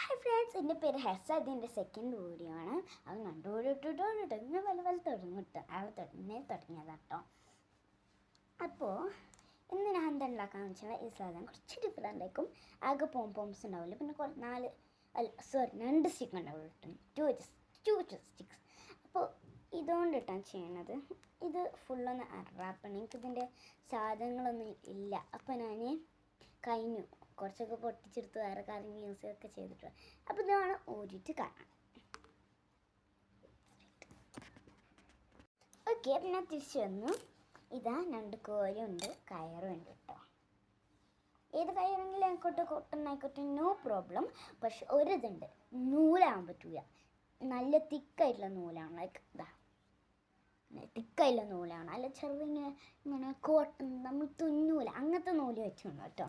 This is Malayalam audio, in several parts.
ഹായ് ഫ്രണ്ട്സ്, എൻ്റെ പേര് ഹെർസ. ഇതിൻ്റെ സെക്കൻഡ് വീഡിയോ ആണ്. അത് കണ്ടുപിടിട്ടിട്ട് ഇങ്ങനെ വല്ല തുടങ്ങിട്ട് ആൾ തുടങ്ങിയതാട്ടോ. അപ്പോൾ ഇന്ന് ഞാൻ എന്താ ഉണ്ടാക്കാന്ന് വെച്ചാൽ ഈ സാധനം കുറച്ച് ഡിഫറെൻ്റ് ആയിരിക്കും. ആകെ പോംസ് ഉണ്ടാവില്ല, പിന്നെ 2 സ്റ്റിക്ക് ഉണ്ടാവുള്ളൂ, ടു സ്റ്റിക്സ്. അപ്പോൾ ഇതുകൊണ്ടിട്ടാണ് ചെയ്യണത്. ഇത് ഫുള്ളൊന്ന് അറാപ്പണം. എനിക്കിതിൻ്റെ സാധനങ്ങളൊന്നും ഇല്ല. അപ്പോൾ ഞാൻ കഴിഞ്ഞു കുറച്ചൊക്കെ പൊട്ടിച്ചെടുത്ത് വേറെ കാര്യങ്ങൾ യൂസ് ചെയ്തൊക്കെ ചെയ്തിട്ടുണ്ട്. അപ്പോൾ ഇതാണ് ഊരിയിട്ട് കാണാം. ഓക്കെ, അപ്പം ഞാൻ തിരിച്ചു വന്നു. ഇതാ 2 കോലുണ്ട്, കയറുണ്ട് കേട്ടോ. ഏത് കയറെങ്കിലും ആയിക്കോട്ടെ, കോട്ടൺ ആയിക്കോട്ടെ, നോ പ്രോബ്ലം. പക്ഷെ ഒരിതുണ്ട്, നൂലാകാൻ പറ്റില്ല. നല്ല തിക്കായിട്ടുള്ള നൂലാണ്. ലൈക്ക് ഇതാ തിക്കായിട്ടുള്ള നൂലാണ്. അല്ല ഇങ്ങനെ കോട്ടൺ നമ്മൾ തുന്നൂല, അങ്ങനത്തെ നൂല് വെച്ചുണ്ട് കേട്ടോ.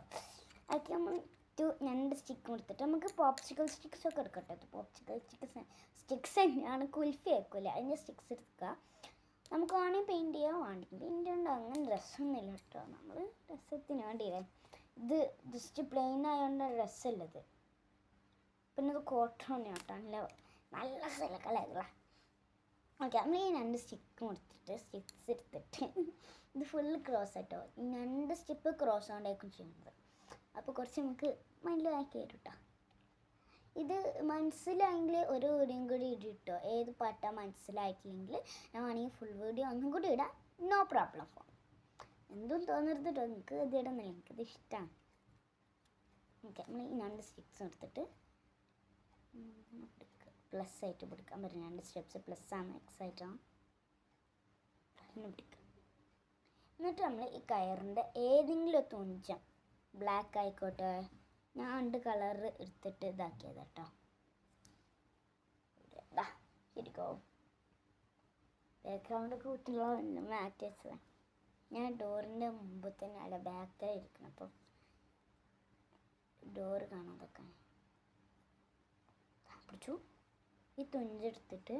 അതൊക്കെ നമ്മൾ 2 സ്റ്റിക്ക് കൊടുത്തിട്ട് നമുക്ക് പോപ്സിക്കൽ സ്റ്റിക്സൊക്കെ എടുക്കട്ടെ. പോപ്സിക്കൽ സ്റ്റിക്സ് തന്നെയാണ്, കുൽഫി ആയിരിക്കില്ല, അതിൻ്റെ സ്റ്റിക്സ് എടുക്കുക. നമുക്ക് വേണമെങ്കിൽ പെയിൻറ്റ് ചെയ്യാൻ വേണ്ടി പെയിൻറ്റ് കൊണ്ട് അങ്ങനെ രസമൊന്നുമില്ല കേട്ടോ. നമ്മൾ രസത്തിന് വേണ്ടിയില്ലേ, ഇത് ജസ്റ്റ് പ്ലെയിൻ ആയതുകൊണ്ട് രസമുള്ളത്. പിന്നെ ഇത് കോട്ടൺ കേട്ടോ, നല്ല സിലക്കലായിട്ടുള്ള. ഓക്കെ, നമ്മൾ ഈ 2 സ്റ്റിക്ക് കൊടുത്തിട്ട് സ്റ്റിക്സ് എടുത്തിട്ട് ഇത് ഫുള്ള് ക്രോസ് ആട്ടോ. ഈ 2 സ്റ്റിപ്പ് ക്രോസ് കൊണ്ടായിരിക്കും ചെയ്യുന്നത്. അപ്പോൾ കുറച്ച് നമുക്ക് മൈൻഡിലാക്കി തരും കേട്ടോ. ഇത് മനസ്സിലായെങ്കിൽ ഒരു വീഡിയോയും കൂടി ഇട്ടോ. ഏത് പാട്ടാ മനസ്സിലായിട്ടില്ലെങ്കിൽ ഞാൻ വേണമെങ്കിൽ ഫുൾ വീഡിയോ ഒന്നും കൂടി ഇടാം, നോ പ്രോബ്ലം. എന്തും തോന്നരുത് കേട്ടോ, എനിക്ക് ഇത് ഇടുന്നില്ല, എനിക്കത് ഇഷ്ടമാണ്. ഓക്കെ, നമ്മൾ ഈ 2 സ്റ്റിക്സ് എടുത്തിട്ട് പ്ലസ് ആയിട്ട് പിടിക്കാൻ പറ്റും. 2 സ്റ്റെപ്സ് പ്ലസ് ആണ്, എക്സ് ആയിട്ടാണ് പിടിക്കുക. എന്നിട്ട് നമ്മൾ ഈ കയറിൻ്റെ ഏതെങ്കിലും തുഞ്ചം, ബ്ലാക്ക് ആയിക്കോട്ടെ, ഞാൻ 2 കളർ എടുത്തിട്ട് ഇതാക്കിയത് കേട്ടോ. ശരിക്കോ ബാക്ക്ഗ്രൗണ്ട് കൂട്ടുള്ള മാറ്റി വെച്ചത്. ഞാൻ ഡോറിൻ്റെ മുമ്പ് തന്നെ അല്ല ബാക്കിലിരിക്കണം, അപ്പോൾ ഡോറ് കാണാതൊക്കെ പിടിച്ചു. ഈ തുഞ്ചെടുത്തിട്ട്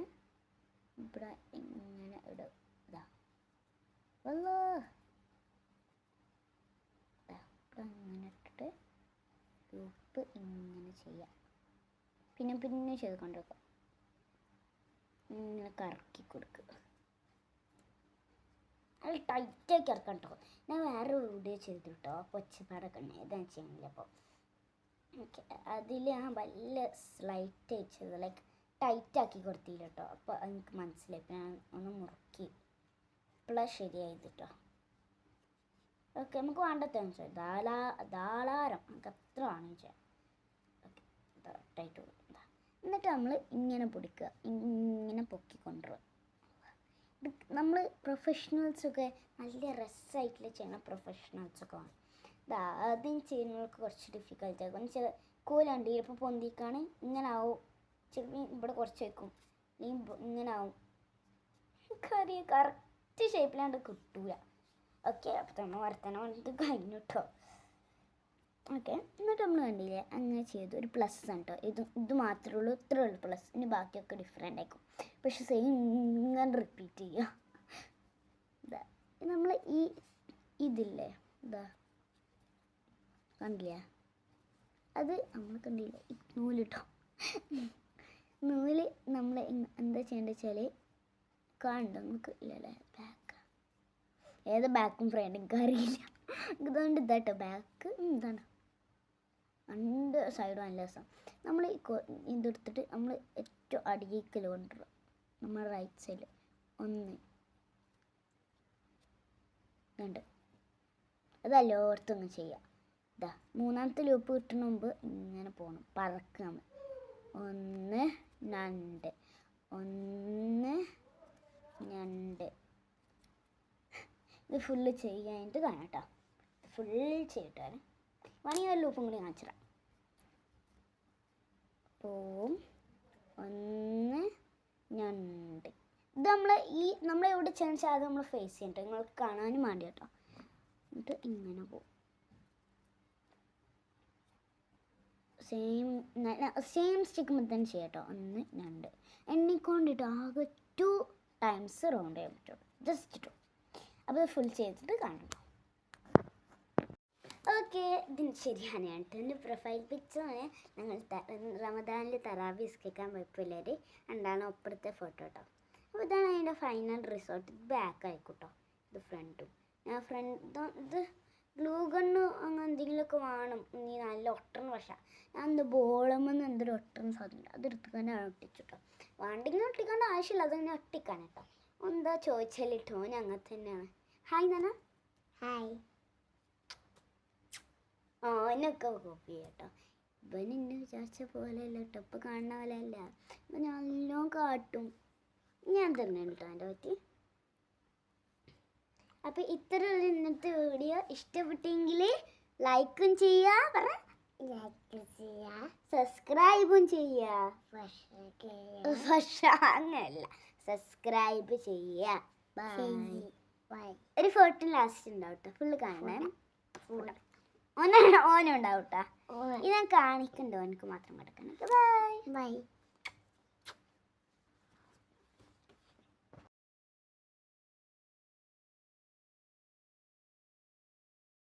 ഇവിടെ ഇങ്ങനെ ഇടും. ഇങ്ങനെ ഇട്ടിട്ട് ലൂപ്പ് ഇങ്ങനെ ചെയ്യാം. പിന്നെ ചെയ്ത് കൊണ്ടുവെക്കാം. ഇങ്ങനെ കറക്കി കൊടുക്കുക. അത് ടൈറ്റാക്കി ഇറക്കാം കേട്ടോ. ഞാൻ വേറെ വീഡിയോ ചെയ്തു കേട്ടോ, ഒച്ചപ്പാടൊക്കെ ഉണ്ട്, ഇതാണ് ചെയ്യുന്നില്ല. അപ്പോൾ ഓക്കെ, അതിൽ ഞാൻ വല്ല സ്ലൈറ്റ് അയച്ചത് ലൈക്ക് ടൈറ്റാക്കി കൊടുത്തില്ല കേട്ടോ. അപ്പോൾ എനിക്ക് മനസ്സിലായി. ഇപ്പം ഞാൻ ഒന്ന് മുറുക്കി ഇപ്പോഴാണ് ശരിയായത് കേട്ടോ. ഓക്കെ, നമുക്ക് വേണ്ടതെന്ന് ധാരാളം നമുക്ക് എത്ര വേണമെന്ന് ചെയ്യാം. ഓക്കെ, ടൈറ്റ് കൊടുക്കുക. എന്നിട്ട് നമ്മൾ ഇങ്ങനെ പൊടിക്കുക, ഇങ്ങനെ പൊക്കി കൊണ്ടുവരിക. നമ്മൾ പ്രൊഫഷണൽസൊക്കെ നല്ല രസമായിട്ടുള്ള ചെയ്യണ പ്രൊഫഷണൽസൊക്കെ വേണം. ആദ്യം ചെയ്യുന്നവർക്ക് കുറച്ച് ഡിഫിക്കൽട്ട് ആകും. എന്ന് വെച്ചാൽ കോലുണ്ട് ഇപ്പോൾ പൊന്തിക്കാണ്, ഇങ്ങനെ ആവും. ചിലപ്പോൾ ഇവിടെ കുറച്ച് വയ്ക്കും, ഇങ്ങനെ ആവും. കറക്റ്റ് ഷേപ്പിലാണ്ട് കിട്ടൂല. ഓക്കെ, അപ്പോൾ നമ്മൾ വർത്തനം വന്നിട്ട് കഴിഞ്ഞു കേട്ടോ. ഓക്കെ, എന്നിട്ട് നമ്മൾ കണ്ടില്ലേ അങ്ങനെ ചെയ്തു. ഒരു പ്ലസ് ആണ് കേട്ടോ. ഇത് മാത്രമേ ഉള്ളൂ, ഇത്രേ ഉള്ളൂ പ്ലസ്. ഇനി ബാക്കിയൊക്കെ ഡിഫറെൻ്റ് ആയിരിക്കും, പക്ഷെ സെയിം ഇങ്ങനെ റിപ്പീറ്റ് ചെയ്യുക. നമ്മൾ ഇതില്ലേ കണ്ടില്ലേ, അത് നമ്മൾ കണ്ടില്ലേ ഈ നൂല് കേട്ടോ. നൂല് നമ്മൾ എന്താ ചെയ്യേണ്ടത് വെച്ചാൽ കാണുന്നുണ്ടോ നമുക്ക്? ഇല്ലല്ലേ, ബാക്ക് ഏത് ബാക്കും ഫ്രണ്ട് എനിക്ക് അറിയില്ല. ഇതുകൊണ്ട് ഇതാട്ടോ ബാക്ക്. ഇതാണ് 2 സൈഡും നല്ല രസം. നമ്മൾ ഇതെടുത്തിട്ട് നമ്മൾ ഏറ്റവും അടിയിക്കൽ കൊണ്ടുവരും. നമ്മൾ റൈറ്റ് സൈഡിൽ 1 2 അതെല്ലായിടത്തും ചെയ്യാം. ഇതാ 3ാമത്തെ ലൂപ്പ് കിട്ടുന്ന മുമ്പ് ഇങ്ങനെ പോകണം, പറക്കുക. 1 2 1 2 ഇത് ഫുള്ള് ചെയ്യാനായിട്ട് കാണാം കേട്ടോ. ഫുൾ ചെയ്തിട്ട് വേണമെങ്കിൽ ഒരു ലൂപ്പും കൂടി കാണിച്ചിടാം. അപ്പോൾ 1 2 ഇത് നമ്മളെവിടെ ചെയ്യാൻ വെച്ചാൽ അത് നമ്മൾ ഫേസ് ചെയ്യട്ടോ, നിങ്ങൾക്ക് കാണാനും വേണ്ടി കേട്ടോ. എന്നിട്ട് ഇങ്ങനെ പോകും. സെയിം സ്റ്റിക്കുമ്പോൾ തന്നെ ചെയ്യാം കേട്ടോ. 1 2 എണ്ണിക്കൊണ്ടിട്ട് ആകെ 2 ടൈംസ് റൗണ്ട് ചെയ്യാൻ പറ്റുള്ളൂ, ജസ്റ്റ് 2. അപ്പോൾ ഫുൾ ചെയ്തിട്ട് കാണണം. ഓക്കെ, ഇതിന് ശരിയാണ് കേട്ടോ. എൻ്റെ പ്രൊഫൈൽ പിക്ചറാണ്. ഞങ്ങൾ റമദാനിൽ തറാവി നിസ്കരിക്കാൻ പോയപ്പോൾ രണ്ടാണ് അപ്പുറത്തെ ഫോട്ടോ കേട്ടോ. അപ്പോൾ ഇതാണ് അതിൻ്റെ ഫൈനൽ റിസോർട്ട്. ഇത് ബാക്ക് ആയിക്കോട്ടോ, ഇത് ഫ്രണ്ടും. ഞാൻ ഇത് ഗ്ലൂ ഗണ്ണ് അങ്ങനെ എന്തെങ്കിലുമൊക്കെ വേണം. നീ നല്ല ഒട്ടണം. പക്ഷേ ഞാൻ എന്ത് ബോളമെന്ന് എന്തൊരു ഒട്ടണം സാധ്യത അത് എടുത്തുകൊണ്ട് ഒട്ടിച്ചു കേട്ടോ. വേണ്ടെങ്കിൽ ഒട്ടിക്കേണ്ട ആവശ്യമില്ല, അത് തന്നെ ഒട്ടിക്കാൻ കേട്ടോ. എന്താ ചോദിച്ചാലിട്ടോ ഞാൻ അങ്ങനെ തന്നെയാണ്. ഹായ് നാന. ഹായ്. ഓനൊക്കെ കോപ്പി കേട്ടോ. ഇവൻ എന്നെ വിചാരിച്ച പോലെയല്ല കേട്ടോ, ഇപ്പം കാണുന്ന പോലെയല്ല. ഇപ്പം നല്ലോണം കാട്ടും. ഞാൻ തന്നെ കേട്ടോ എൻ്റെ പറ്റി. അപ്പം ഇത്ര ഒരു ഇന്നത്തെ വീഡിയോ ഇഷ്ടപ്പെട്ടെങ്കിൽ ലൈക്കും ചെയ്യുക, സബ്സ്ക്രൈബും ചെയ്യുക. പക്ഷേ അങ്ങനല്ല, സബ്സ്ക്രൈബ് ചെയ്യുക. ഒരു ഫോട്ടോ ലാസ്റ്റ് ഉണ്ടാവും കേട്ടോ, ഫുള്ള് കാണാൻ. ഓനുണ്ടാവും കേട്ടോ. ഇത് ഞാൻ കാണിക്കണ്ടോ, എനിക്ക് മാത്രം കിടക്കണം. Bye bye.